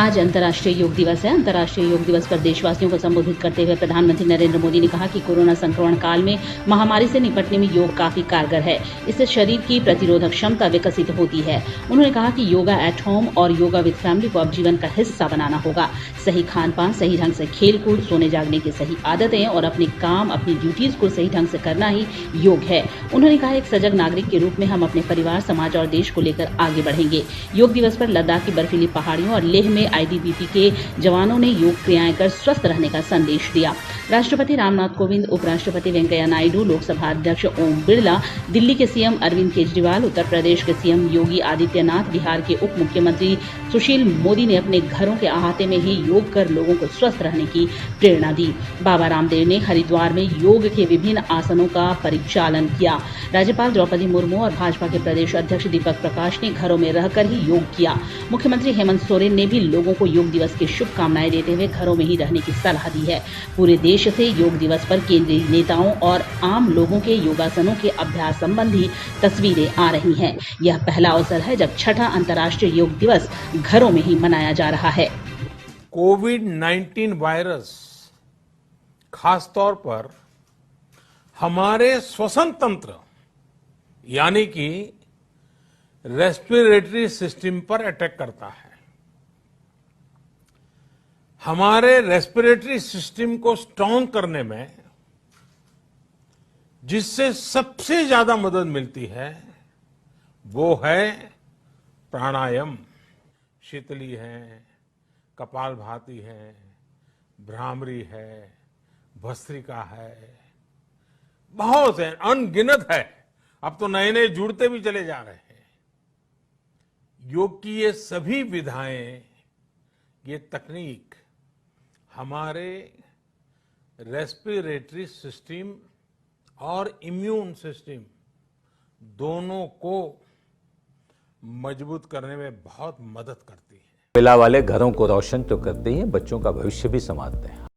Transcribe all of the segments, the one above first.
आज अंतर्राष्ट्रीय योग दिवस है। अंतर्राष्ट्रीय योग दिवस पर देशवासियों को संबोधित करते हुए प्रधानमंत्री नरेंद्र मोदी ने कहा कि कोरोना संक्रमण काल में महामारी से निपटने में योग काफी कारगर है। इससे शरीर की प्रतिरोधक क्षमता विकसित होती है। उन्होंने कहा कि योगा एट होम और योगा विद फैमिली को अब जीवन का हिस्सा बनाना होगा। सही खान पान, सही ढंग से खेलकूद, सोने जागने की सही आदतें और अपने काम, अपनी ड्यूटीज को सही ढंग से करना ही योग है। उन्होंने कहा, एक सजग नागरिक के रूप में हम अपने परिवार, समाज और देश को लेकर आगे बढ़ेंगे। योग दिवस पर लद्दाख की बर्फीली पहाड़ियों और लेह में आईटीबीपी के जवानों ने योग क्रियाएं कर स्वस्थ रहने का संदेश दिया। राष्ट्रपति रामनाथ कोविंद, उपराष्ट्रपति वेंकैया नायडू, लोकसभा अध्यक्ष ओम बिरला, दिल्ली के सीएम अरविंद केजरीवाल, उत्तर प्रदेश के सीएम योगी आदित्यनाथ, बिहार के उप मुख्यमंत्री सुशील मोदी ने अपने घरों के अहाते में ही योग कर लोगों को स्वस्थ रहने की प्रेरणा दी। बाबा रामदेव ने हरिद्वार में योग के विभिन्न आसनों का परिचालन किया। राज्यपाल द्रौपदी मुर्मू और भाजपा के प्रदेश अध्यक्ष दीपक प्रकाश ने घरों में रहकर ही योग किया। मुख्यमंत्री हेमंत सोरेन ने भी लोगों को योग दिवस की शुभकामनाएं देते हुए घरों में ही रहने की सलाह दी है। पूरे देश से योग दिवस पर केंद्रीय नेताओं और आम लोगों के योगासनों के अभ्यास संबंधी तस्वीरें आ रही हैं। यह पहला अवसर है जब छठा अंतर्राष्ट्रीय योग दिवस घरों में ही मनाया जा रहा है। कोविड-19 वायरस खासतौर पर हमारे श्वसन तंत्र यानी कि रेस्पिरेटरी सिस्टम पर अटैक करता है। हमारे रेस्पिरेटरी सिस्टम को स्ट्रांग करने में जिससे सबसे ज्यादा मदद मिलती है वो है प्राणायाम। शीतली है, कपालभाति है, भ्रामरी है, भस्त्रिका है, बहुत है, अनगिनत है। अब तो नए नए जुड़ते भी चले जा रहे हैं। योग की ये सभी विधाएं, ये तकनीक हमारे रेस्पिरेटरी सिस्टम और इम्यून सिस्टम दोनों को मजबूत करने में बहुत मदद करती है। महिला वाले घरों को रोशन तो करते ही हैं, बच्चों का भविष्य भी संवारते हैं।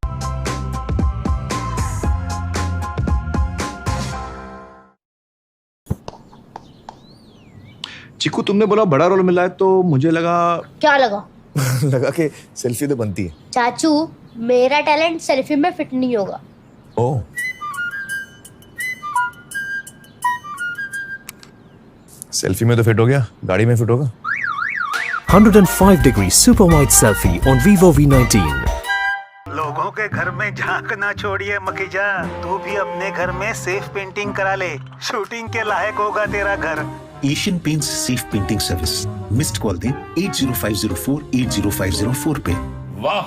चिकू, तुमने बोला बड़ा रोल मिला है तो मुझे लगा। क्या लगा? लगा कि सेल्फी तो बनती है। चाचू, मेरा टैलेंट सेल्फी में फिट नहीं होगा। ओह, सेल्फी में तो फिट हो गया, गाड़ी में फिट होगा। 105 degree super wide selfie on Vivo V19। लोगों के घर में झांक ना छोड़िए मखीजा, तू भी अपने घर में सेफ पेंटिंग करा ले। शूटिंग के लायक होगा तेरा घर। Asian paints safe painting service. Missed call दें 80504 80504 पे। वाह,